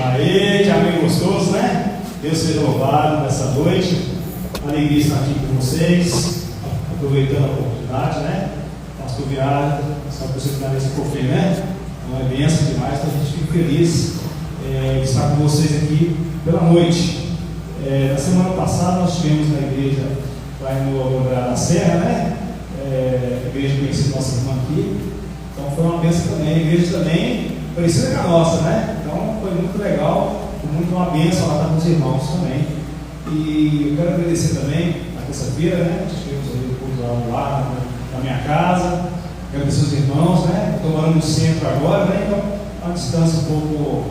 Aê, que amém gostoso, né? Deus seja louvado nessa noite. Alegria estar aqui com vocês, aproveitando a oportunidade, né? Pastor Viário, só para você finalizar por fim, né? Então é bênção demais, então a gente fica feliz de estar com vocês aqui pela noite. Na semana passada nós tivemos na igreja lá no lugar da Serra, né? A igreja conhecida nossa irmã aqui. Então foi uma bênção também, a igreja também parecida com a nossa, né? Então foi muito legal, foi muito uma bênção lá estar com os irmãos também. E eu quero agradecer também, na terça-feira, né? Tivemos aí o culto lá na minha casa. Agradecer os irmãos, né? Estou morando no centro agora, né? Então a distância um pouco,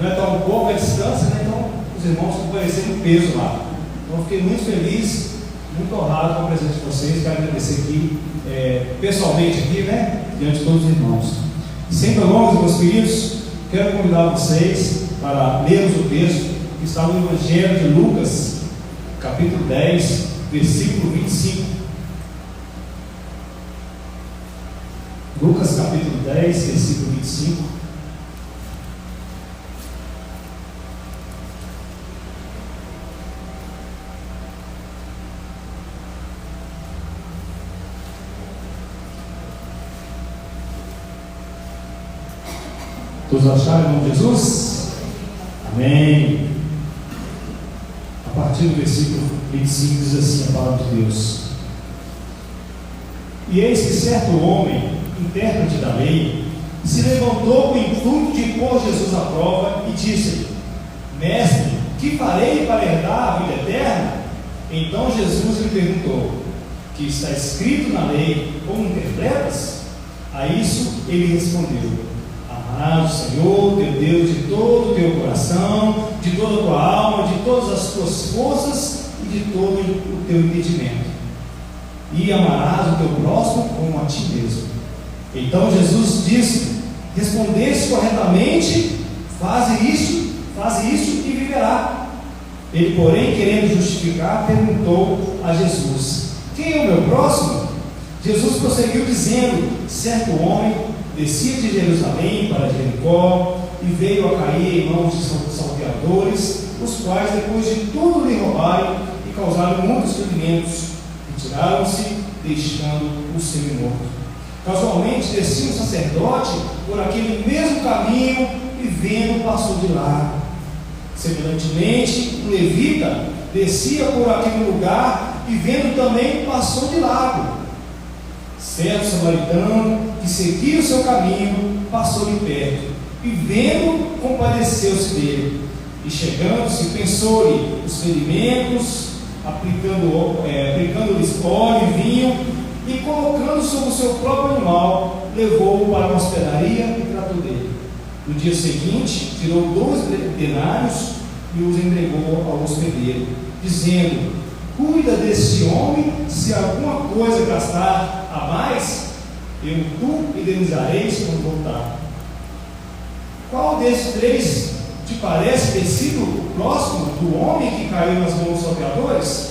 não é tão pouca a distância, né? Então os irmãos estão parecendo peso lá. Então eu fiquei muito feliz, muito honrado com a presença de vocês. Quero agradecer aqui, pessoalmente aqui, né? Diante de todos os irmãos. Sem delongas, meus queridos, quero convidar vocês para lermos o texto que está no Evangelho de Lucas, capítulo 10, versículo 25. Lucas, capítulo 10, versículo 25. Todos acharam em nome de Jesus? Amém. A partir do versículo 25 diz assim a palavra de Deus: E eis que certo homem, intérprete da lei, se levantou com o intuito de pôr Jesus à prova e disse-lhe: Mestre, que farei para herdar a vida eterna? Então Jesus lhe perguntou: Que está escrito na lei, como interpretas? A isso ele respondeu: Amarás o Senhor teu Deus de todo o teu coração, de toda a tua alma, de todas as tuas forças e de todo o teu entendimento. E amarás o teu próximo como a ti mesmo. Então Jesus disse: Respondeste corretamente, faze isso e viverá. Ele, porém, querendo justificar, perguntou a Jesus: Quem é o meu próximo? Jesus prosseguiu dizendo: Certo homem descia de Jerusalém para Jericó e veio a cair em mãos de salteadores, os quais, depois de tudo lhe roubarem e causaram muitos ferimentos, retiraram-se, deixando o semi-morto. Casualmente descia um sacerdote por aquele mesmo caminho e, vendo, passou de largo. Semelhantemente, um levita descia por aquele lugar e, vendo também, passou de largo. Certo samaritano que seguia o seu caminho passou-lhe perto e, vendo, compadeceu-se dele. E chegando-se, pensou-lhe os ferimentos, aplicando-lhes óleo e vinho, e colocando sobre o seu próprio animal, levou-o para uma hospedaria e tratou dele. No dia seguinte, tirou 12 denários e os entregou ao hospedeiro, dizendo: Cuida desse homem, se alguma coisa gastar a mais, eu tu indenizareis quando voltar. Qual desses três te parece ter sido o próximo do homem que caiu nas mãos dos salteadores?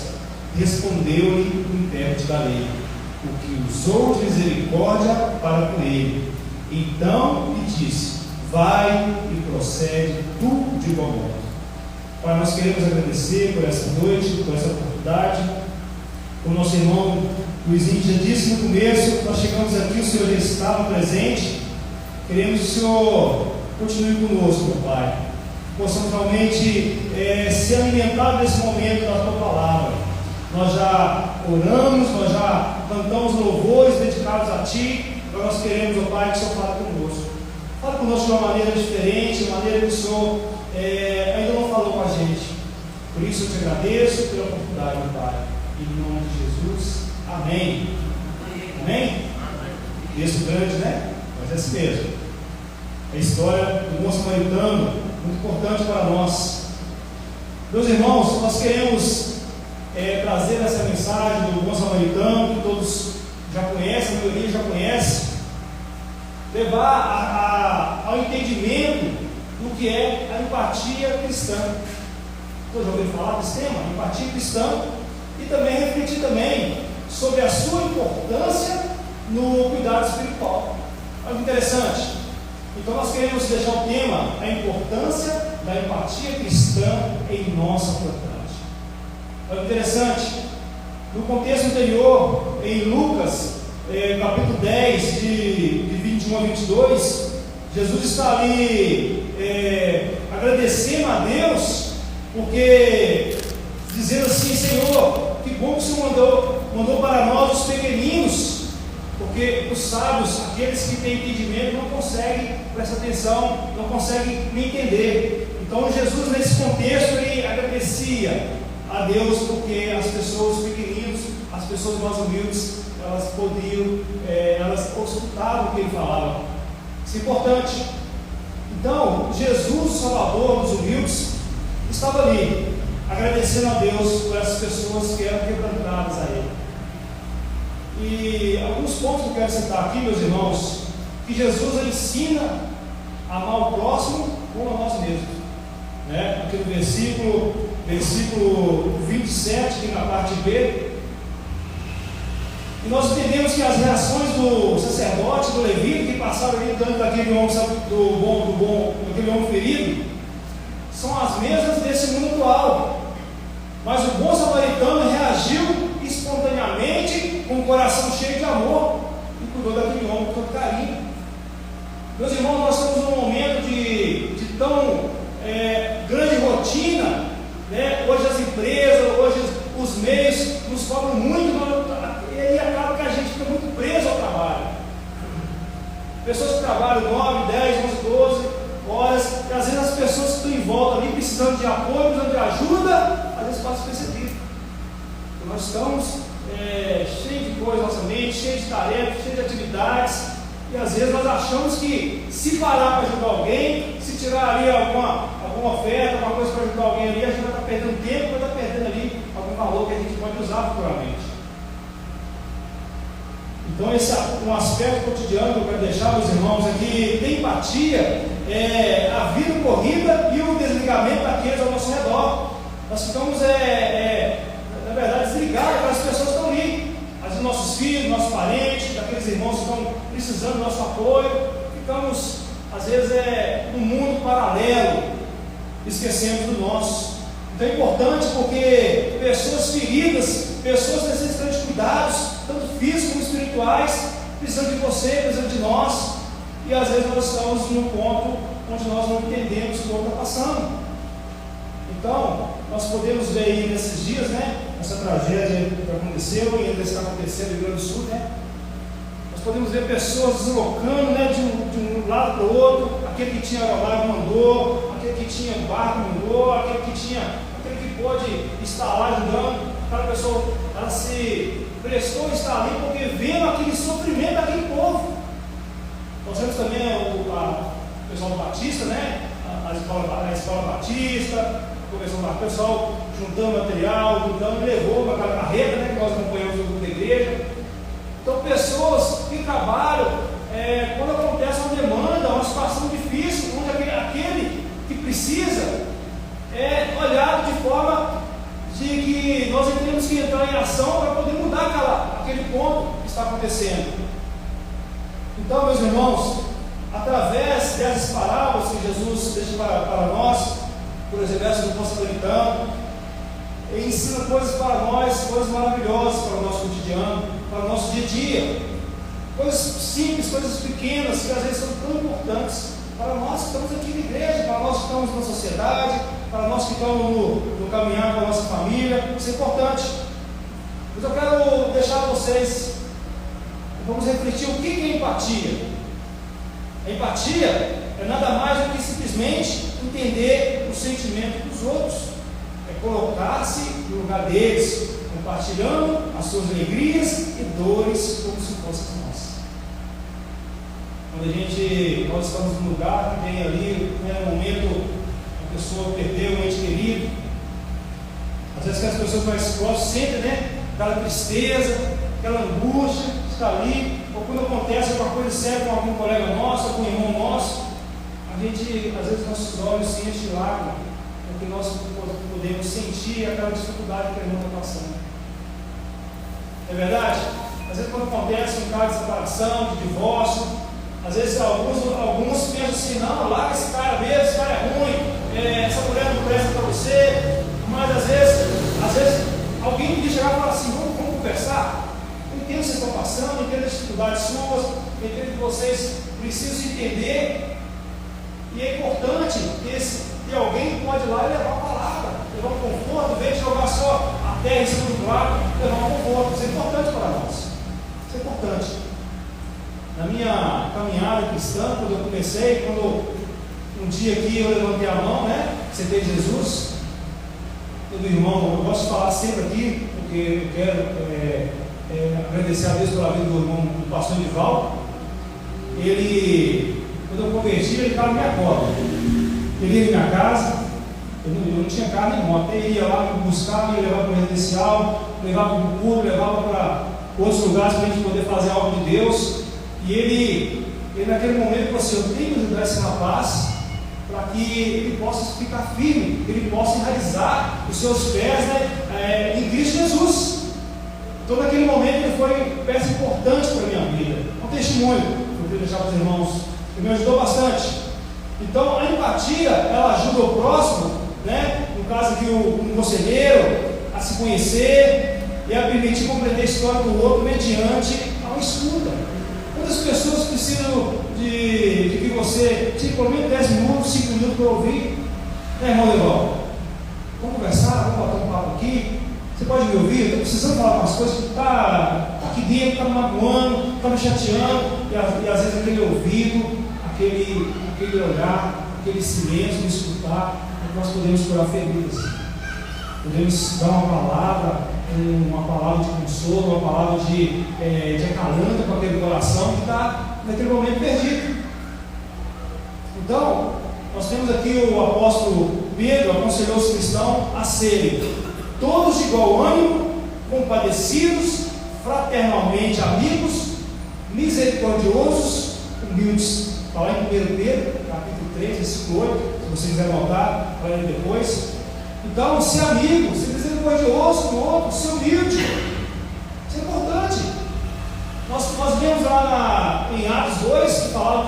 Respondeu-lhe o intérprete da lei: O que usou de misericórdia para com ele. Então lhe disse: Vai e procede tu de igual modo. Pai, nós queremos agradecer por essa noite, por essa oportunidade. O nosso irmão Luizinho já disse no começo, nós chegamos aqui, o Senhor já estava presente. Queremos que o Senhor continue conosco, meu Pai. Possamos realmente ser alimentados nesse momento da Tua Palavra. Nós já oramos, nós já cantamos louvores dedicados a Ti, mas nós queremos, meu Pai, que o Senhor fale conosco. Fale conosco de uma maneira diferente, de uma maneira que o Senhor ainda não falou com a gente. Por isso eu te agradeço pela oportunidade, meu Pai. Em nome de Jesus, amém. Amém? Texto grande, né? Mas é assim mesmo. A história do bom samaritano, muito importante para nós. Meus irmãos, nós queremos trazer essa mensagem do bom samaritano, que todos já conhecem, a maioria já conhece, levar ao entendimento do que é a empatia cristã. Todos já ouviram falar desse tema? Empatia cristã. E também refletir também sobre a sua importância no cuidado espiritual. Olha que interessante. Então nós queremos deixar o tema, a importância da empatia cristã em nossa comunidade. Olha que interessante, no contexto anterior, em Lucas, capítulo 10, de 21 a 22, Jesus está ali agradecendo a Deus, porque dizendo assim: Senhor, que bom que o Senhor mandou para nós os pequeninos, porque os sábios, aqueles que têm entendimento, não conseguem prestar atenção, não conseguem me entender. Então Jesus, nesse contexto, ele agradecia a Deus, porque as pessoas pequeninas, as pessoas mais humildes, elas podiam, elas escutavam o que ele falava. Isso é importante. Então, Jesus, o Salvador dos humildes, estava ali, agradecendo a Deus por essas pessoas que eram quebrantadas a Ele. E alguns pontos que eu quero citar aqui, meus irmãos, que Jesus ensina a amar o próximo como a nós mesmos. Aqui no versículo 27, aqui na parte B, e nós entendemos que as reações do sacerdote, do levita, que passaram ali diante daquele homem, daquele homem ferido, são as mesmas desse mundo atual. Mas o bom samaritano reagiu espontaneamente, com o coração cheio de amor, e cuidou daquele homem com todo carinho. Meus irmãos, nós estamos num momento de tão grande rotina, né? Hoje as empresas, hoje os meios nos cobram muito, e aí acaba que a gente fica muito preso ao trabalho. Pessoas que trabalham 9, 10, 11, 12 horas, e às vezes as pessoas que estão em volta ali precisando de apoio, precisando de ajuda, às vezes passam percebido. Nós estamos cheios de coisas na nossa mente, cheios de tarefas, cheios de atividades, e às vezes nós achamos que se parar para ajudar alguém, se tirar ali alguma oferta, alguma coisa para ajudar alguém ali, a gente vai estar perdendo tempo, vai estar perdendo ali algum valor que a gente pode usar futuramente. Então esse é um aspecto cotidiano que eu quero deixar, meus irmãos, aqui. Ter empatia a vida corrida e o desligamento daqueles ao nosso redor. Nós ficamos, na verdade, desligados das pessoas que estão ali. Às vezes nossos filhos, nossos parentes, daqueles irmãos que estão precisando do nosso apoio. Ficamos, às vezes, num mundo paralelo, esquecemos do nosso. Então é importante porque pessoas feridas, pessoas necessitando de cuidados, tanto físicos como espirituais, precisam de você, precisam de nós, e às vezes nós estamos num ponto onde nós não entendemos o que o outro está passando. Então, nós podemos ver aí nesses dias, essa tragédia que aconteceu e ainda está acontecendo no Rio Grande do Sul, nós podemos ver pessoas deslocando, de um lado para o outro. Aquele que tinha aeronave mandou, aquele que tinha barco mandou, aquele que pôde estar lá ajudando. Aquela pessoa, ela se prestou a estar ali porque vendo aquele sofrimento daquele povo. Nós vemos também o pessoal Batista, a escola Batista, o pessoal juntando material, levou para aquela carreta, que nós acompanhamos no grupo da igreja. Então, pessoas que trabalham, quando acontece uma demanda, uma situação difícil, onde aquele que precisa é olhado de forma de que nós temos que entrar em ação para poder mudar aquele ponto que está acontecendo. Então, meus irmãos, através dessas parábolas que Jesus deixa para nós, por exemplo, essa do bom samaritano, ele ensina coisas para nós, coisas maravilhosas para o nosso cotidiano, para o nosso dia a dia, coisas simples, coisas pequenas, que às vezes são tão importantes para nós que estamos aqui na igreja, para nós que estamos na sociedade, para nós que estamos no caminhar com a nossa família. Isso é importante. Mas eu quero deixar vocês, vamos refletir o que é empatia. A empatia é nada mais do que simplesmente entender o sentimento dos outros, é colocar-se no lugar deles, compartilhando as suas alegrias e dores como se fossem nossas. Quando nós estamos num lugar que tem ali, um momento, a pessoa perdeu um ente querido, às vezes as pessoas mais próximas sentem, aquela tristeza, aquela angústia, está ali, ou quando acontece alguma coisa séria com algum colega nosso, algum irmão nosso, a gente, às vezes, nossos olhos se enchem de lágrimas, porque nós podemos sentir aquela dificuldade que a irmã está passando. É verdade? Às vezes, quando acontece um caso de separação, de divórcio, às vezes alguns pensam assim: não, larga esse cara mesmo, esse cara é ruim, dificuldades suas, entendo que vocês precisam entender, e é importante ter alguém que pode ir lá e levar a palavra, levar um conforto, em vez de jogar só a terra em cima do prato, levar um conforto. Isso é importante para nós. Isso é importante. Na minha caminhada cristã, quando eu comecei, quando um dia aqui eu levantei a mão, né? Aceitei Jesus. Todo irmão, eu gosto de falar sempre aqui, porque eu quero agradecer a Deus pela vida do irmão, do pastor Edivaldo. Ele, quando eu converti, ele estava na minha porta. Ele ia na minha casa, eu não tinha carro nem moto. Ele ia lá me buscar, me levar para o residencial, levava para o culto, levava para outros lugares para a gente poder fazer algo de Deus. E ele naquele momento falou assim: eu tenho que ajudar esse rapaz para que ele possa ficar firme, que ele possa enraizar os seus pés, né, em Cristo Jesus. Então naquele momento ele foi peça importante para a minha vida. Um testemunho que eu queria deixar para os irmãos, que me ajudou bastante. Então a empatia, ela ajuda o próximo, né, no caso aqui um conselheiro, a se conhecer e a permitir compreender a história do outro mediante a uma escuta. Quantas pessoas precisam de que você tire pelo menos 10 minutos, 5 minutos para ouvir, né, irmão Leval? Vamos conversar, vamos bater um papo aqui. Você pode me ouvir? Estou precisando falar umas coisas que está aqui dentro, está me magoando, está me chateando, e às vezes aquele ouvido, aquele olhar, aquele silêncio de escutar, nós podemos curar feridas. Podemos dar uma palavra de consolo, uma palavra de acalanto para aquele coração que está naquele momento perdido. Então, nós temos aqui o apóstolo Pedro aconselhou os cristãos a serem todos de igual ânimo, compadecidos, fraternalmente amigos, misericordiosos, humildes. Está lá em 1 Pedro, capítulo 3, versículo 8, se você quiser anotar, para ler depois. Então, ser amigo, ser misericordioso com o outro, ser humilde, isso é importante. Nós vemos lá em Atos 2, que fala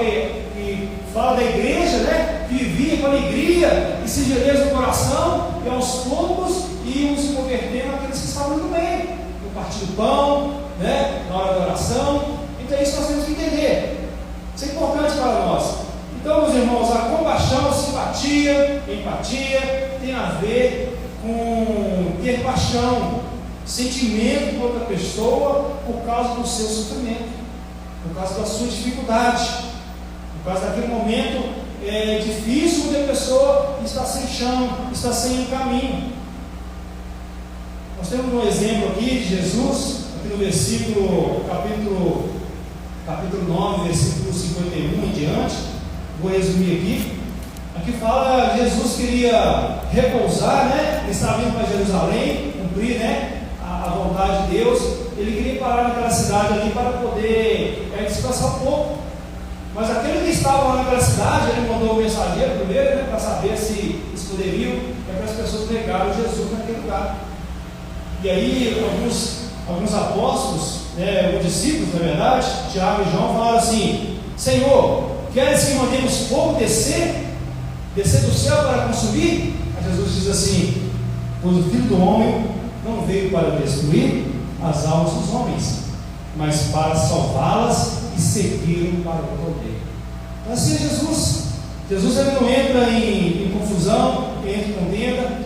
fala da igreja, né, que vivia com alegria e singeleza no coração, e aos poucos iam se convertendo aqueles que estavam no meio, no partir do pão, né, na hora da oração. Então isso nós temos que entender, isso é importante para nós. Então, meus irmãos, a compaixão, simpatia, empatia tem a ver com ter paixão, sentimento por outra pessoa por causa do seu sofrimento, por causa da sua dificuldade, por causa daquele momento difícil onde a pessoa está sem chão, está sem caminho. Nós temos um exemplo aqui de Jesus, aqui no versículo, capítulo 9, versículo 51 em diante. Vou resumir aqui. Aqui fala, Jesus queria repousar, né? Ele estava vindo para Jerusalém, cumprir, né, a vontade de Deus. Ele queria parar naquela cidade ali para poder descansar um pouco. Mas aquele que estava lá naquela cidade, ele mandou o mensageiro primeiro, né, para saber se eles poderiam, e aquelas pessoas negaram Jesus naquele lugar. E aí alguns apóstolos, né, os discípulos, na verdade, Tiago e João, falaram assim: Senhor, queres que mandemos fogo descer do céu para consumir? Aí Jesus diz assim: pois o Filho do Homem não veio para destruir as almas dos homens, mas para salvá-las e seguir para o poder. Então assim é Jesus. Jesus ele não entra em confusão, entra em contenda,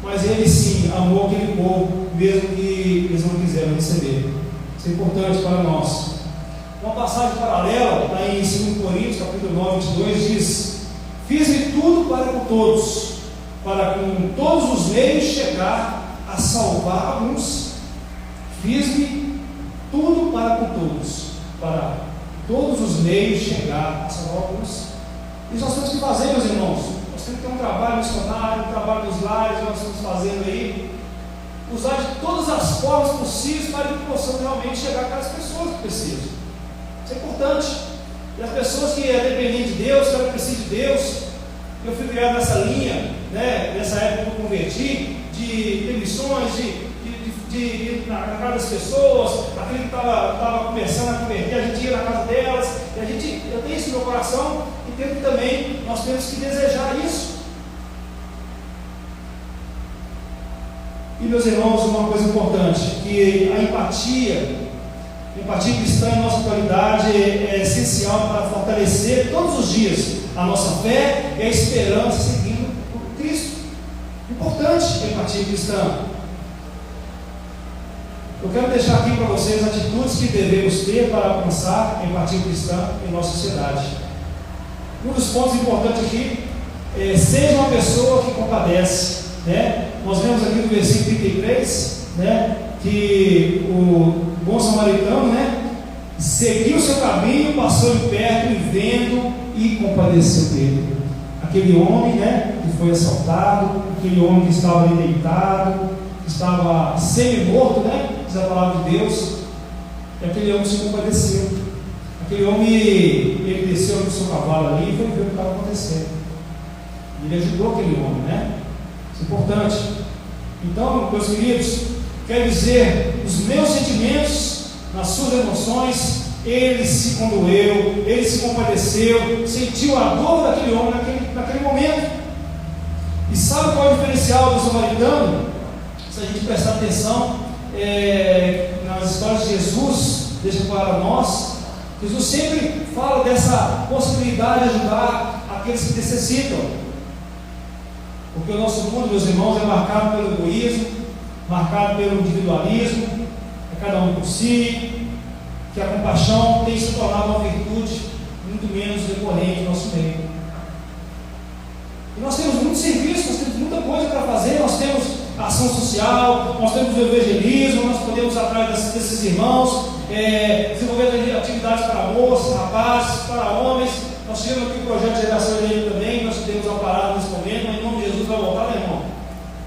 mas ele sim amou aquele povo, mesmo que eles não quiseram receber. Isso é importante para nós. Uma passagem paralela, está em 2 Coríntios, capítulo 9, 22, diz: fiz-me tudo para com todos, para com todos os meios chegar a salvar alguns. Fiz-me tudo para com todos, para todos os meios chegar a salvar alguns. Isso nós temos que fazer, meus irmãos. Nós temos que ter um trabalho missionário, um trabalho nos lares, nós estamos fazendo aí. Usar de todas as formas possíveis para que possamos realmente chegar àquelas pessoas que precisam. Isso é importante. E as pessoas que é dependente de Deus, que ela precisa de Deus. Eu fui criado nessa linha, né, nessa época que eu converti, de missões, de ir na casa das pessoas, aquele que estava começando a converter, a gente ia na casa delas, e eu tenho isso no meu coração, e tento também, nós temos que desejar isso. E meus irmãos, uma coisa importante, que a empatia Empatia cristã em nossa atualidade é essencial para fortalecer todos os dias a nossa fé e a esperança seguindo por Cristo. Importante a empatia cristã. Eu quero deixar aqui para vocês atitudes que devemos ter para alcançar a empatia cristã em nossa sociedade. Um dos pontos importantes aqui é: seja uma pessoa que compadece. Nós vemos aqui no versículo 33, que o bom samaritano, seguiu o seu caminho, passou de perto e vendo e compadeceu dele. Aquele homem, que foi assaltado, aquele homem que estava ali deitado, que estava semi-morto, diz a palavra de Deus, e aquele homem se compadeceu. Aquele homem, ele desceu do seu cavalo ali e foi ver o que estava acontecendo. Ele ajudou aquele homem, Isso é importante. Então, meus queridos, quer dizer, os meus sentimentos, nas suas emoções, ele se condoeu, ele se compadeceu, sentiu a dor daquele homem naquele momento. E sabe qual é o diferencial do samaritano? Se a gente prestar atenção nas histórias de Jesus, deixa para nós, Jesus sempre fala dessa possibilidade de ajudar aqueles que necessitam. Porque o nosso mundo, meus irmãos, é marcado pelo egoísmo, marcado pelo individualismo, é cada um por si, que a compaixão tem se tornado uma virtude muito menos recorrente no nosso meio. E nós temos muito serviço, nós temos muita coisa para fazer, nós temos ação social, nós temos o evangelismo, nós podemos ir atrás desses irmãos, desenvolver atividades para moças, rapazes, para homens. Nós tivemos aqui o projeto de geração dele também, nós temos uma parada nesse momento, mas em nome de Jesus vai voltar, meu irmão.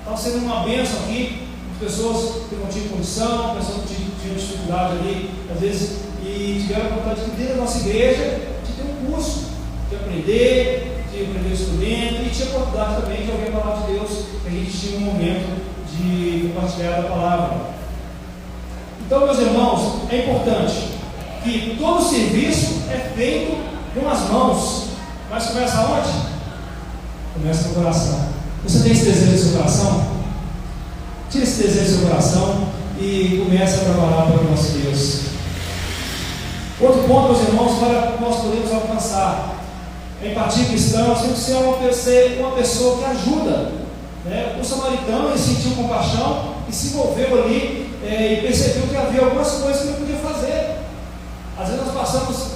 Está sendo uma bênção aqui, as pessoas que não tinham condição, pessoas que tinham dificuldade ali, às vezes, e tiveram a vontade de vir da nossa igreja, de ter um curso, de aprender o instrumento, e tinha a oportunidade também de ouvir a palavra de Deus, que a gente tinha um momento de compartilhar a palavra. Então, meus irmãos, é importante que todo serviço é feito com as mãos, mas começa aonde? Começa no coração. Você tem esse desejo no seu coração? Tira esse desejo do seu coração e comece a trabalhar para o nosso Deus. Outro ponto, meus irmãos, para nós podemos alcançar a empatia cristã, nós temos que ser uma pessoa que ajuda. O samaritano, ele sentiu compaixão e se envolveu ali e percebeu que havia algumas coisas que ele podia fazer. Às vezes nós passamos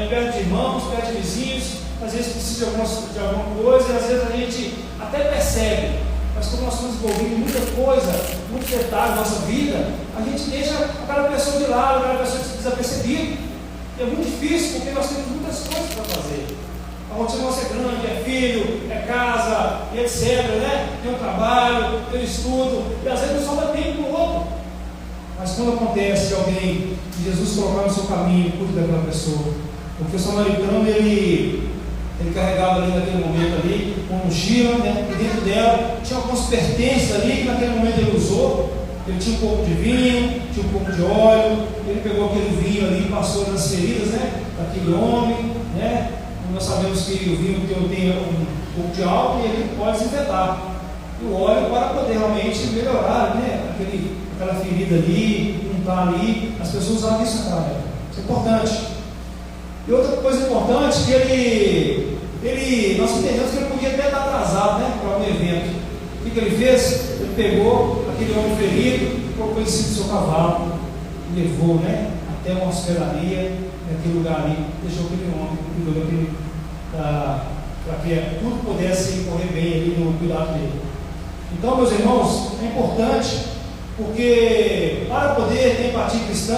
perto de irmãos, perto de vizinhos, às vezes precisa de alguma coisa, e às vezes a gente até percebe, mas como nós estamos envolvidos em muita coisa, muitos detalhes da nossa vida, a gente deixa aquela pessoa de lado, aquela pessoa desapercebida. E é muito difícil, porque nós temos muitas coisas para fazer. A rotina nossa é grande, é filho, é casa, e etc. Tem um trabalho, tem um estudo, e às vezes não sobra tempo para o outro. Mas quando acontece alguém que Jesus colocar no seu caminho, cuide daquela pessoa. Porque o samaritano, ele carregava ali naquele momento ali, uma mochila, e dentro dela tinha alguns pertences ali que naquele momento ele usou. Ele tinha um pouco de vinho, tinha um pouco de óleo, ele pegou aquele vinho ali e passou nas feridas daquele homem. Nós sabemos que o vinho tem um pouco de álcool e ele pode desinfetar. E o óleo para poder realmente melhorar aquela ferida ali, untar ali. As pessoas usavam isso naquela época. Isso é importante. E outra coisa importante que nós entendemos que ele podia até estar atrasado para algum evento. O que ele fez? Ele pegou aquele homem ferido, colocou em cima do seu cavalo e levou até uma hospedaria, naquele lugar ali, deixou aquele homem, cuidou daquele, para que tudo pudesse correr bem ali no cuidado dele. Então, meus irmãos, é importante, porque para poder ter empatia cristã,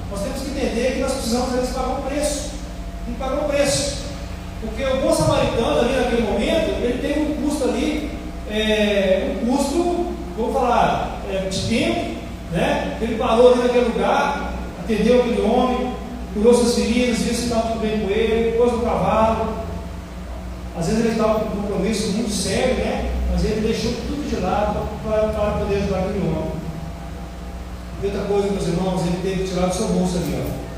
nós temos que entender que nós precisamos às vezes pagar um preço. Tem que pagar um preço. Porque o bom samaritano ali naquele momento, ele teve um custo ali, um custo, vamos falar, de tempo, ele parou ali naquele lugar, atendeu aquele homem, curou suas feridas, viu se estava tudo bem com ele, pôs no cavalo. Às vezes ele estava com um compromisso muito sério, mas ele deixou tudo de lado para poder ajudar aquele homem. E outra coisa, meus irmãos, ele teve que tirar do seu bolso ali,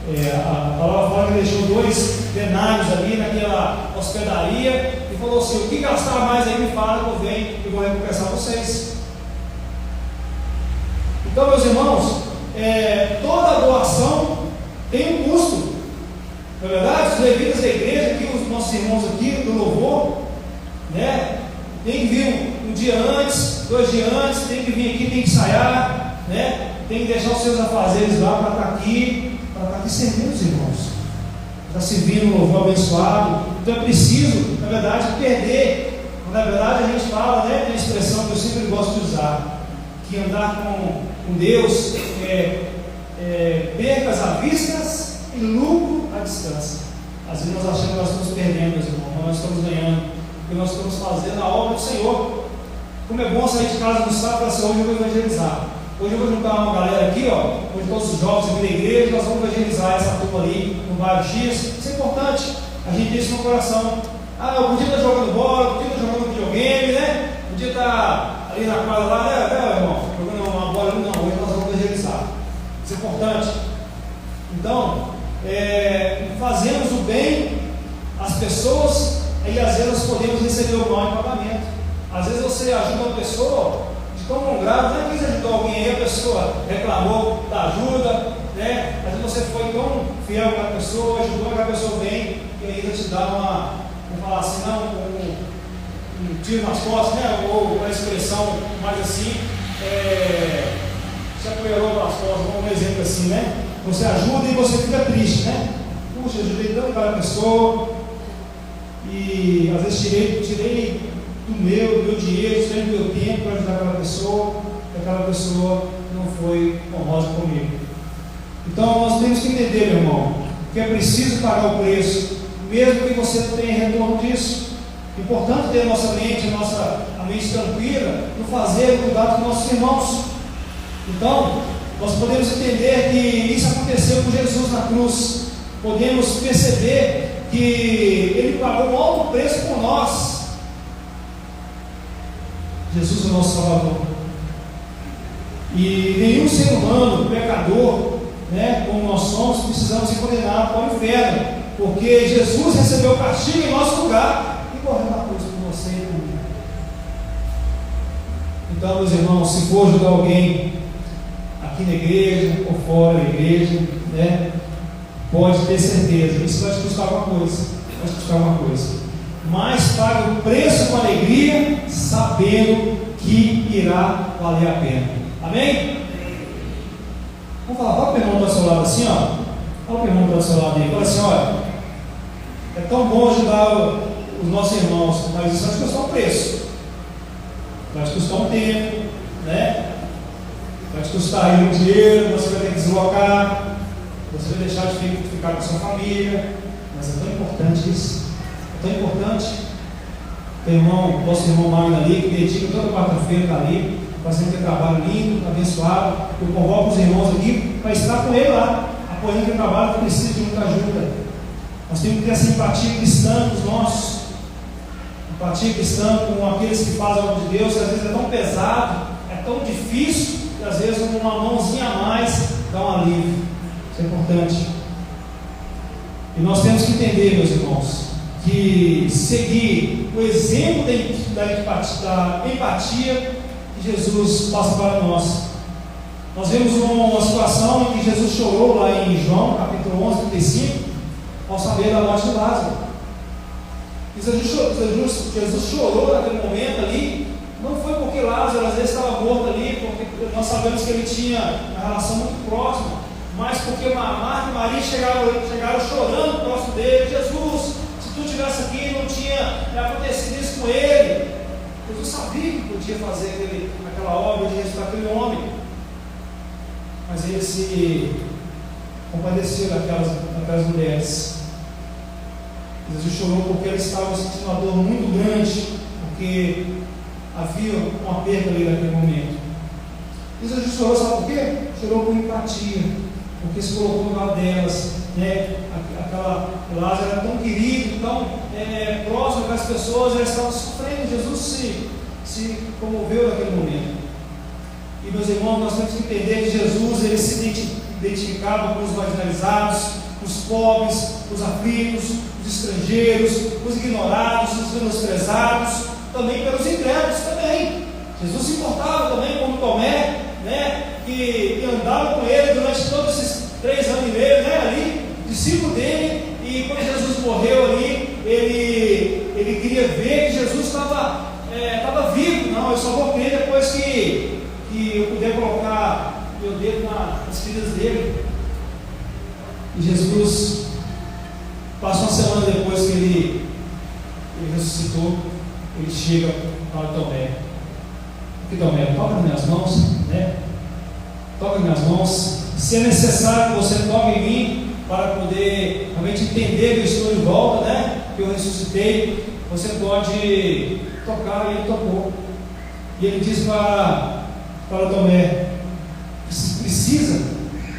a palavra fala que ele deixou 2 denários ali naquela hospedaria e falou assim: o que gastar mais aí me fala que eu venho e vou recompensar vocês. Então, meus irmãos, toda doação nossos irmãos aqui do louvor, né? Tem que vir um dia antes, 2 dias antes, tem que vir aqui, tem que ensaiar, né? Tem que deixar os seus afazeres lá para estar aqui servindo os irmãos, para servir no louvor abençoado. Então é preciso, na verdade, perder. Na verdade, a gente fala, né? Tem a expressão que eu sempre gosto de usar, que andar com Deus percas à vista e lucro à distância. Às vezes nós achamos que nós estamos perdendo, meus irmãos, mas nós estamos ganhando, porque nós estamos fazendo a obra do Senhor. Como é bom sair de casa no sábado e falar assim: hoje eu vou evangelizar. Hoje eu vou juntar uma galera aqui, hoje todos os jovens aqui da igreja, nós vamos evangelizar essa turma ali no bairro X. Isso é importante, a gente tem isso no coração. Eu podia estar jogando bola, podia estar jogando videogame, né? Podia estar ali na quadra lá, né, irmão? Jogando uma bola ali, não, hoje nós vamos evangelizar. Isso é importante. Então, fazemos o bem às pessoas e às vezes nós podemos receber o mal em pagamento. Às vezes você ajuda uma pessoa de tão bom grado, não é que você ajudou alguém aí, a pessoa reclamou da ajuda, né? Às vezes você foi tão fiel com a pessoa, ajudou aquela pessoa bem, e ainda te dá vamos falar assim, um tiro nas costas, né? Ou uma expressão mais assim, se apoiou nas costas, vamos um exemplo assim, né? Você ajuda e você fica triste, né? Puxa, ajudei tanto aquela pessoa, e às vezes tirei do meu dinheiro, tirei do meu tempo para ajudar aquela pessoa, e aquela pessoa não foi honrosa comigo. Então nós temos que entender, meu irmão, que é preciso pagar o preço, mesmo que você não tenha retorno disso. É importante ter a nossa mente, a mente tranquila, no fazer o cuidado com nossos irmãos. Então, nós podemos entender que isso aconteceu com Jesus na cruz. Podemos perceber que Ele pagou um alto preço por nós. Jesus é o nosso Salvador. E nenhum ser humano, pecador, né, como nós somos, precisamos ser condenados para o inferno, porque Jesus recebeu o castigo em nosso lugar e morreu na cruz por você e por mim. Então, meus irmãos, se for ajudar alguém aqui na igreja ou fora da igreja, né, pode ter certeza, isso vai te custar alguma coisa, mas pague o preço com alegria, sabendo que irá valer a pena. Amém? Vamos falar, fala para o irmão do seu lado assim, ó. Fala para o irmão do seu lado aí, fala assim: olha, é tão bom ajudar os nossos irmãos, mas isso vai te custar um preço, vai te custar um tempo, né? Vai te custar aí um dinheiro, você vai ter que deslocar, você vai deixar de ficar com a sua família, mas é tão importante isso, é tão importante. Tem nosso irmão Magno ali, que dedica toda quarta-feira, está ali, fazendo aquele trabalho lindo, abençoado. Eu convoco os irmãos aqui para estar com ele lá, apoiando aquele trabalho que precisa de muita ajuda. Nós temos que ter essa empatia cristã com os nossos, empatia cristã com aqueles que fazem a obra de Deus, que às vezes é tão pesado, é tão difícil, que às vezes uma mãozinha a mais dá um alívio. Isso é importante. E nós temos que entender, meus irmãos, que seguir o exemplo da empatia que Jesus passa para nós. Nós vemos uma situação em que Jesus chorou lá em João, capítulo 11, 35, ao saber da morte de Lázaro. E Jesus chorou naquele momento ali, não foi porque Lázaro às vezes estava morto ali, porque nós sabemos que ele tinha uma relação muito próxima, mas porque Marta e Maria chegaram chorando próximo dele: Jesus, se tu estivesse aqui, não tinha acontecido isso com ele. Jesus sabia que podia fazer aquela obra de ressuscitar aquele homem, mas ele se compadeceu daquelas mulheres. Jesus chorou porque ele estava sentindo uma dor muito grande, porque havia uma perda ali naquele momento. E Jesus chorou, sabe por quê? Chorou com empatia, porque se colocou no lado delas, né? Aquela Lázaro era tão querido, tão próximo das pessoas, elas estavam sofrendo. Jesus se comoveu naquele momento. E meus irmãos, nós temos que entender que Jesus, ele se identificava com os marginalizados, os pobres, os aflitos, os estrangeiros, os ignorados, os menosprezados, também pelos incrédulos também. Jesus se importava também com Tomé, né, que andava com ele durante todos esses 3 anos e meio, né, ali, discípulo dele. E quando Jesus morreu ali, ele queria ver que Jesus estava vivo. Não, eu só vou crer depois que eu puder colocar meu dedo nas feridas dele. E Jesus, passa uma semana depois que ele ressuscitou, ele chega para Tomé. Que Tomé, toca nas minhas mãos, né? Toca nas minhas mãos. Se é necessário que você toque em mim para poder realmente entender que eu estou de volta, né? Que eu ressuscitei, você pode tocar. E ele tocou. E ele disse para Tomé: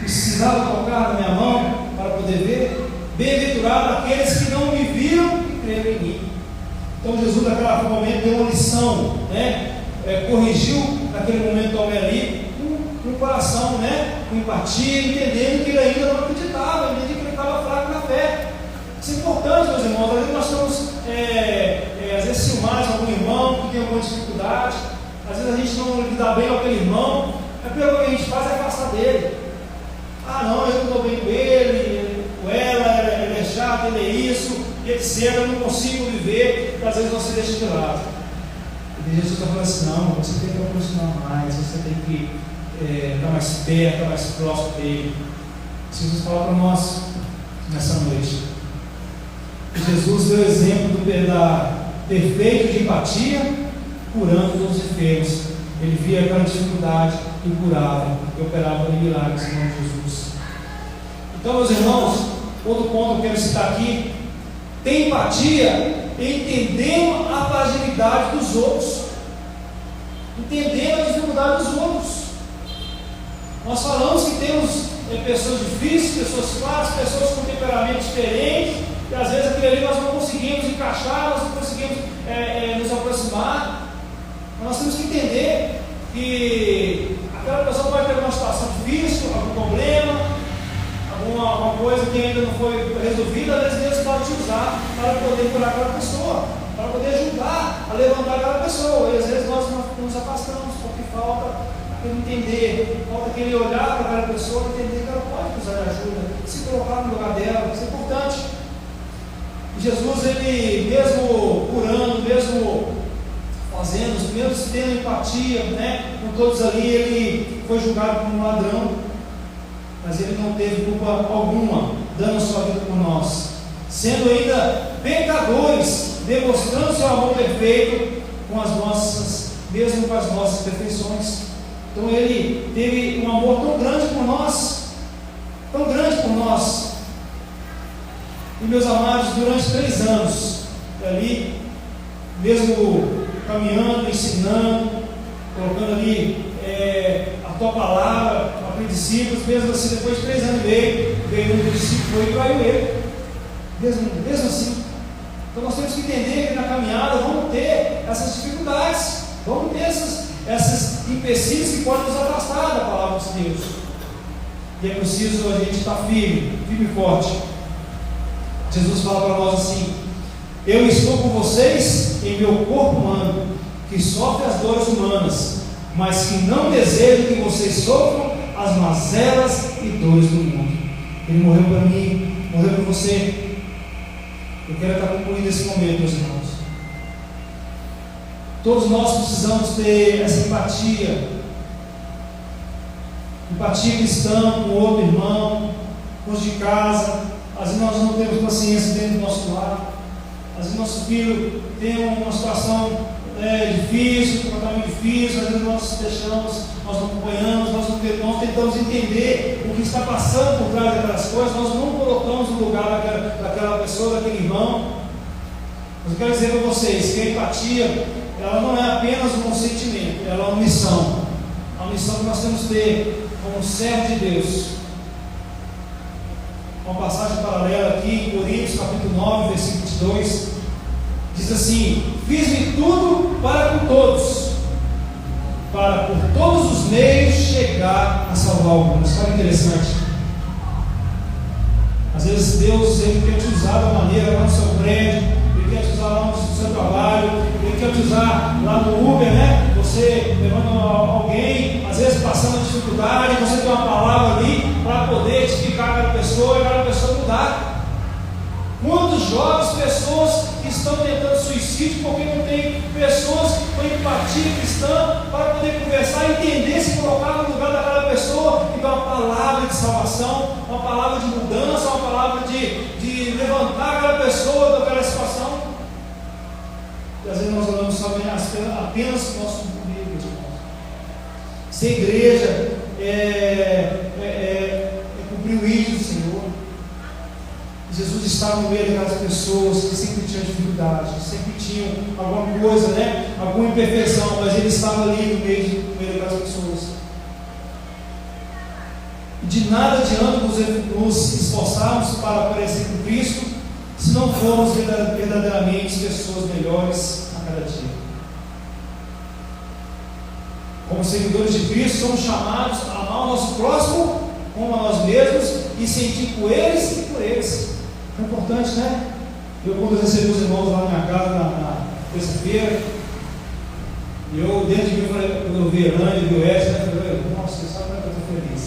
precisava tocar na minha mão para poder ver. Bem-aventurado aqueles que não me viram e creram em mim. Então Jesus naquele momento deu uma lição, né? Corrigiu naquele momento Tomé ali com o coração, né? Com empatia, entendendo que ele ainda não acreditava, entendendo que ele estava fraco na fé. Isso é importante, meus irmãos. Às vezes nós estamos às vezes ciumados com algum irmão que tem alguma dificuldade, às vezes a gente não lida bem com aquele irmão. A primeira coisa que a gente faz é afastar dele. Ah, não, eu não estou bem com ele, com ela, ele é chato, ele é isso, etc. Eu não consigo viver, porque às vezes você deixa de lado. E Jesus está falando assim: não, você tem que aproximar mais, você tem que estar mais perto, estar mais próximo dele. Jesus fala para nós nessa noite. E Jesus deu exemplo do perfeito de empatia, curando todos os enfermos. Ele via aquela dificuldade e curava, e operava milagres em nome de Jesus. Então, meus irmãos, outro ponto que eu quero citar aqui: tem empatia entendendo a fragilidade dos outros, entendendo a dificuldade dos outros. Nós falamos que temos pessoas difíceis, pessoas fracas, pessoas com temperamento diferente, e às vezes aquilo ali nós não conseguimos encaixar, nós não conseguimos nos aproximar. Mas nós temos que entender que aquela pessoa pode ter uma situação difícil, algum problema, alguma coisa que ainda não foi resolvida. Às vezes Deus pode te usar para poder curar aquela pessoa, para poder ajudar a levantar aquela pessoa. E às vezes nós nos afastamos porque falta aquele entender, falta aquele olhar para aquela pessoa, entender que ela pode precisar de ajuda, se colocar no lugar dela. Isso é importante. E Jesus, ele mesmo curando, mesmo fazendo, mesmo tendo empatia, né, com todos ali, ele foi julgado como um ladrão, mas ele não teve culpa alguma, dando a sua vida por nós, sendo ainda pecadores, demonstrando seu amor perfeito mesmo com as nossas perfeições. Então ele teve um amor tão grande por nós, tão grande por nós. E meus amados, durante 3 anos ali, mesmo caminhando, ensinando, colocando ali a tua palavra para discípulos, mesmo assim, depois de 3 anos veio um discípulo e traiu ele, mesmo assim. Então nós temos que entender que na caminhada vamos ter essas dificuldades, vamos ter esses empecilhos que podem nos afastar da palavra de Deus, e é preciso a gente estar firme e forte. Jesus fala para nós assim: eu estou com vocês em meu corpo humano, que sofre as dores humanas, mas que não desejo que vocês sofram as mazelas e dores do mundo. Ele morreu para mim, morreu por você. Eu quero estar concluindo esse momento, meus irmãos. Todos nós precisamos ter essa empatia cristã com o outro irmão, com os de casa. Às vezes nós não temos paciência dentro do nosso lar. Às vezes nosso filho tem uma situação difícil, um tratamento difícil, às vezes nós deixamos, nós não acompanhamos, nós tentamos entender o que está passando por trás daquelas coisas, nós não colocamos no lugar daquela pessoa, daquele irmão. Mas eu quero dizer para vocês que a empatia, ela não é apenas um sentimento, ela é uma missão. A missão que nós temos que ter como servo de Deus. Uma passagem paralela aqui em Coríntios, capítulo 9, versículo 22, diz assim: fiz-me tudo para com todos, para por todos os meios chegar a salvar alguns. Olha que interessante. Às vezes Deus, Ele quer te usar da maneira lá no seu prédio, Ele quer te usar lá no seu trabalho, Ele quer te usar lá no Uber, né? Você levando alguém, às vezes passando dificuldade, você tem uma palavra ali para poder edificar aquela pessoa e aquela pessoa mudar. Muitos jovens, pessoas que estão tentando suicídio porque não tem pessoas com empatia cristã para poder conversar e entender, se colocar no lugar daquela pessoa e dar uma palavra de salvação, uma palavra de mudança, uma palavra de levantar aquela pessoa daquela situação. E às vezes nós olhamos apenas o nosso umbigo, irmãos. Ser igreja é cumprir o ídolo do Senhor. Jesus estava no meio daquelas pessoas que sempre tinham dificuldade, sempre tinham alguma coisa, alguma imperfeição, mas Ele estava ali no meio daquelas pessoas. E de nada adianta nos esforçarmos para parecer com Cristo, se não formos verdadeiramente pessoas melhores a cada dia. Como seguidores de Cristo, somos chamados a amar o nosso próximo como a nós mesmos e sentir por eles e por eles. É importante, né? Quando recebi os irmãos lá na minha casa na terça-feira, eu dentro de mim falei, quando eu vi a Elane e vi o Edson, eu falei, nossa, você sabe como é que eu estou feliz?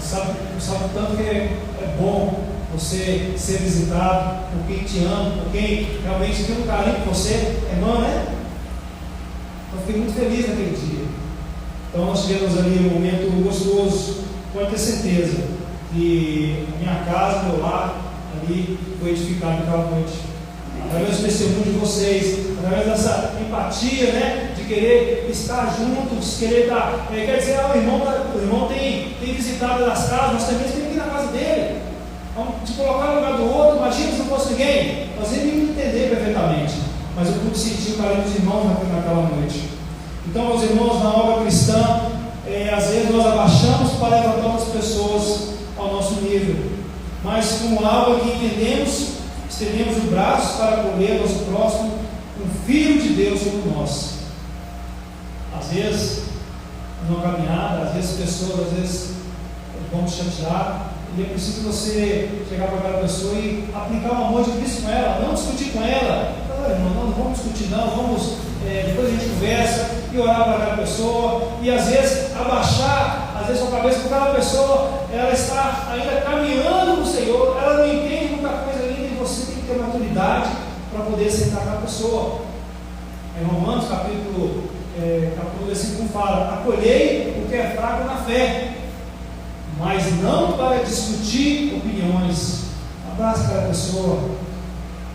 Sabe o tanto que é bom você ser visitado por quem te ama, por quem realmente tem um carinho por você, irmão, né? Eu fiquei muito feliz naquele dia. Então nós tivemos ali um momento gostoso, pode ter certeza. E a minha casa, meu lar, ali foi edificado naquela noite. Através do testemunho de vocês, através dessa empatia, de querer estar juntos, querer estar. Quer dizer, o irmão tem visitado as casas, nós também temos que ir na casa dele. Vamos te colocar no lugar do outro, imagina se não fosse ninguém. Nós nem íamos entender perfeitamente, mas eu pude sentir o carinho dos irmãos naquela noite. Então, meus irmãos, na obra cristã, às vezes nós abaixamos para levantar outras pessoas ao nosso nível, mas como algo que entendemos, estendemos os braços para acolher nosso próximo, um filho de Deus como nós. Às vezes, numa caminhada, às vezes pessoas, vão te chatear, e é preciso você chegar para aquela pessoa e aplicar o amor de Cristo com ela, não discutir com ela. Irmão, não vamos discutir não, depois a gente conversa e orar para aquela pessoa, e às vezes abaixar a cabeça, porque aquela pessoa ela está ainda caminhando no Senhor, ela não entende muita coisa ainda, e você tem que ter maturidade para poder aceitar aquela pessoa. Em Romanos capítulo 5 fala: acolhei o que é fraco na fé, mas não para discutir opiniões. Abraça aquela pessoa,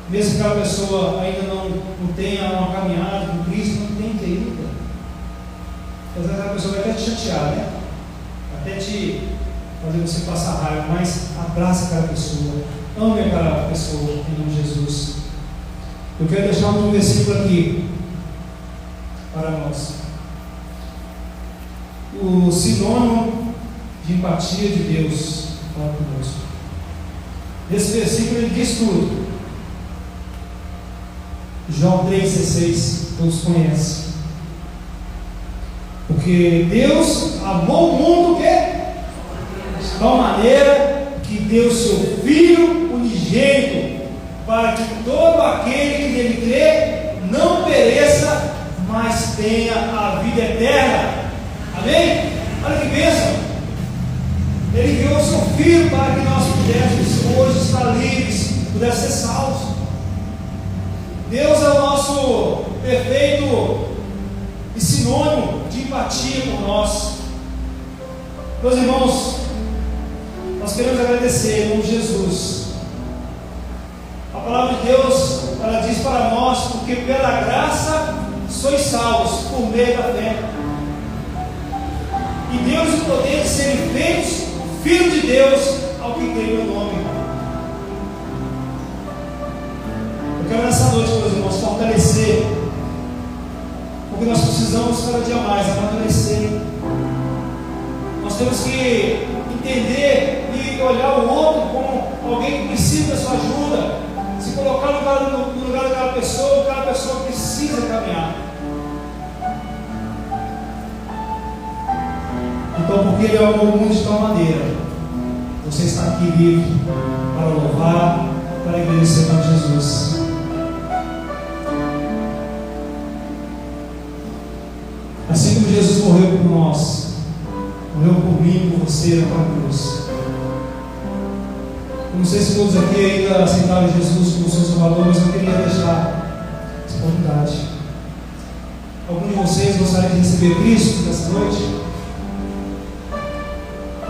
mesmo que aquela pessoa ainda não tenha uma caminhada com Cristo, não entende ainda. Às vezes aquela pessoa vai até te chatear, até te fazer você passar raiva, mas abraça aquela pessoa, ame aquela pessoa em nome de Jesus. Eu quero deixar um versículo aqui para nós. O sinônimo de empatia de Deus para conosco. Nesse versículo ele diz tudo. João 3,16, todos conhecem. Porque Deus amou o mundo de tal maneira que deu seu Filho unigênito, para que todo aquele que nele crê não pereça, mas tenha a vida eterna. Amém? Olha que bênção! Ele enviou o seu Filho para que nós pudéssemos hoje estar livres, pudéssemos ser salvos. Deus é o nosso perfeito e sinônimo de empatia com nós. Meus irmãos, nós queremos agradecer em nome de Jesus. A palavra de Deus, ela diz para nós: porque pela graça sois salvos por meio da fé. E Deus o poder de serem feitos filho de Deus ao que crê no nome. Eu quero nessa noite, meus irmãos, fortalecer, porque nós precisamos cada dia mais amadurecer. Nós temos que entender e olhar o outro como alguém que precisa da sua ajuda, se colocar no lugar daquela pessoa, aquela pessoa precisa caminhar. Então, porque Ele amou o mundo de tal maneira, você está aqui livre para louvar, para agradecer a Jesus. Assim como Jesus morreu por nós, morreu por mim, por você naquela cruz, Eu não sei se todos aqui ainda aceitaram Jesus como seu Salvador, mas eu queria deixar essa oportunidade. Algum de vocês gostaria de receber Cristo nessa noite?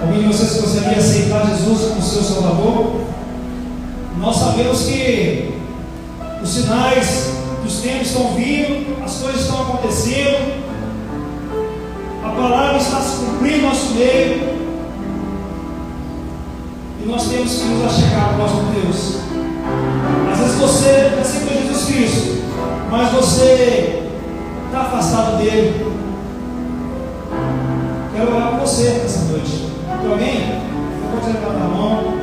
Alguém de vocês gostaria de aceitar Jesus como seu Salvador? Nós sabemos que os sinais dos tempos estão vindo, as coisas estão acontecendo, a palavra está se cumprindo no nosso meio, e nós temos que nos achegar ao nosso Deus. Às vezes você aceitou Jesus Cristo, mas você está afastado dele. Quero orar por você nessa noite. Tem alguém? Você pode levantar a mão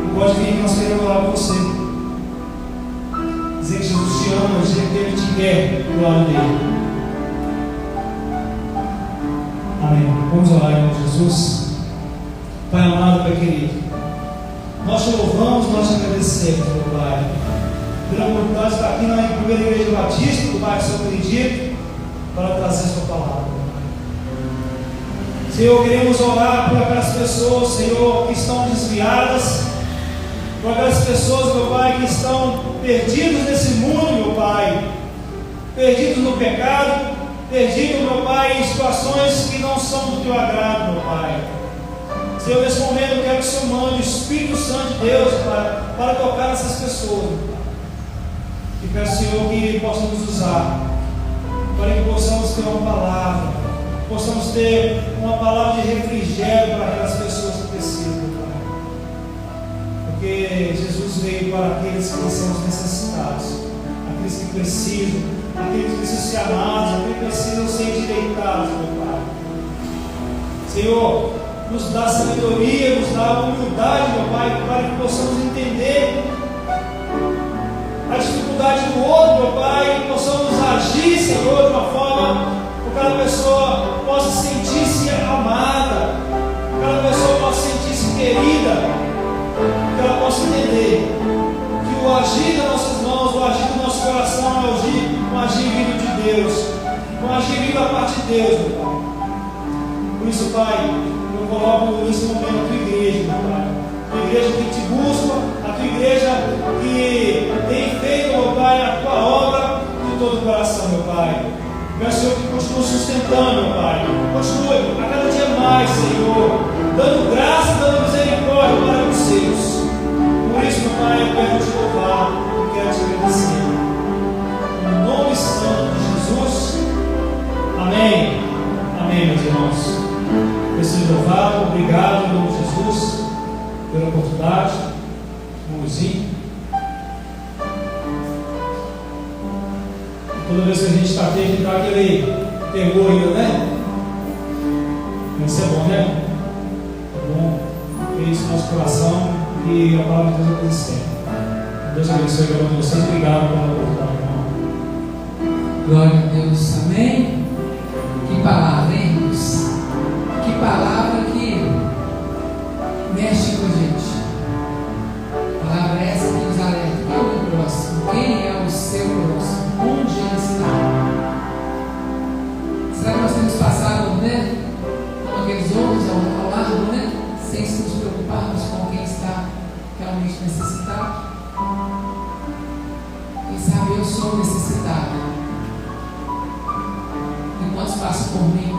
e pode vir que nós queremos orar por você. Dizer que Jesus te ama, dizer que Ele te quer do lado dele. Amém. Vamos orar, irmão Jesus. Pai amado, Pai querido, nós te louvamos, nós te agradecemos, meu Pai, pela oportunidade de estar aqui na primeira igreja batista do bairro São Benedito para trazer a sua palavra. Senhor, queremos orar por aquelas pessoas, Senhor, que estão desviadas, por aquelas pessoas, meu Pai, que estão perdidos nesse mundo, meu Pai, perdidos no pecado, perdidos, meu Pai, em situações que não são do Teu agrado, meu Pai. Senhor, nesse momento eu quero que o Senhor mande o Espírito Santo de Deus para tocar nessas pessoas, meu Pai. E peço, Senhor, que Ele possa nos usar, para que possamos ter uma palavra, possamos ter uma palavra de refrigério para aquelas pessoas que precisam, meu Pai. Porque Jesus veio para aqueles que são os necessitados, aqueles que precisam, aqueles que precisam ser amados, aqueles que precisam ser endireitados, meu Pai. Senhor, nos dá sabedoria, nos dá humildade, meu Pai, para que possamos entender a dificuldade do outro, meu Pai, que possamos agir, Senhor, de uma forma que cada pessoa possa sentir-se amada, que cada pessoa possa sentir-se querida, que ela possa entender que o agir das nossas mãos, o agir do nosso coração é um agir vindo de Deus, um agir vindo da parte de Deus, meu Pai. Por isso, Pai, eu coloco nesse momento a tua igreja, meu Pai. A tua igreja que te busca, a tua igreja que tem feito, meu Pai, a tua obra de todo o coração, meu Pai. Peço, Senhor, que continue sustentando, meu Pai. Continue a cada dia mais, Senhor, dando graça, dando misericórdia para os seus. Por isso, meu Pai, eu quero te louvar, eu quero te agradecer. Em nome santo de Jesus. Amém. Amém, meus irmãos. Seja louvado, obrigado em nome de Jesus pela oportunidade. Vamos. Toda vez que a gente está aqui, a gente dá aquele temor ainda, né? Isso é bom, né? É bom ter isso no nosso coração e a palavra de Deus acontecer. Deus abençoe cada um de vocês. Obrigado pela oportunidade, irmão. Glória a Deus. Amém? Que palavra, hein, irmãos? Que palavra que mexe com a gente. Palavra essa que nos alerta. Quem é o meu próximo? Quem é o seu próximo? Onde ele está? Será que nós temos passado, né, com aqueles outros ao largo, né, sem nos preocuparmos com quem está realmente necessitado? Quem sabe eu sou necessitado. E quantos passam por mim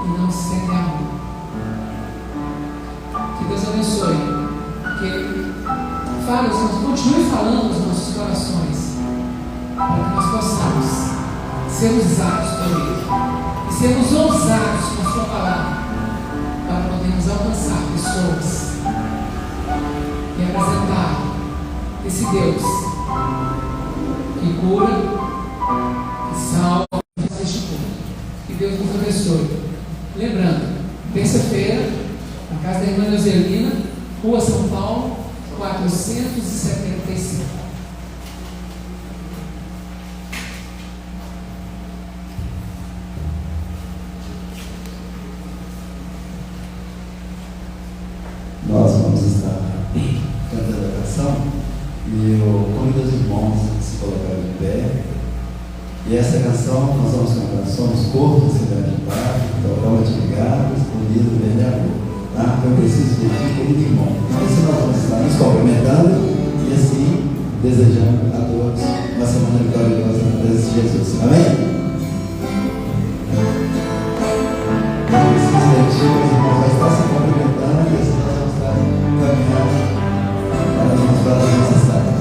e não se sentem amor? Que Deus abençoe, que Ele fale, continue falando nos nossos corações, para que nós possamos ser usados por Ele e sermos ousados com a Sua palavra, para podermos alcançar pessoas e apresentar esse Deus que cura, que salva, que faz este povo. Que Deus nos abençoe. Lembrando, terça-feira, na casa da irmã Joselina, Rua São Paulo, 475. Nós vamos estar cantando a canção e eu convido os irmãos a se colocarem de pé. E essa canção nós vamos cantar, somos corpo da cidade de Paz, tocamos de ligados, unidos, verde amor. Tá? Eu preciso de ti, querido irmão. Então, assim nós vamos estar nos cumprimentando e assim desejando a todos uma semana vitoriosa na presença de Jesus. Amém? Esses instantinhos, os irmãos vai estar se cumprimentando e assim nós vamos estar caminhando para as nossas tardes.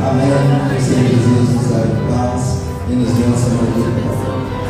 Amém. Que o Senhor Jesus nos dá paz e nos dê uma semana de paz.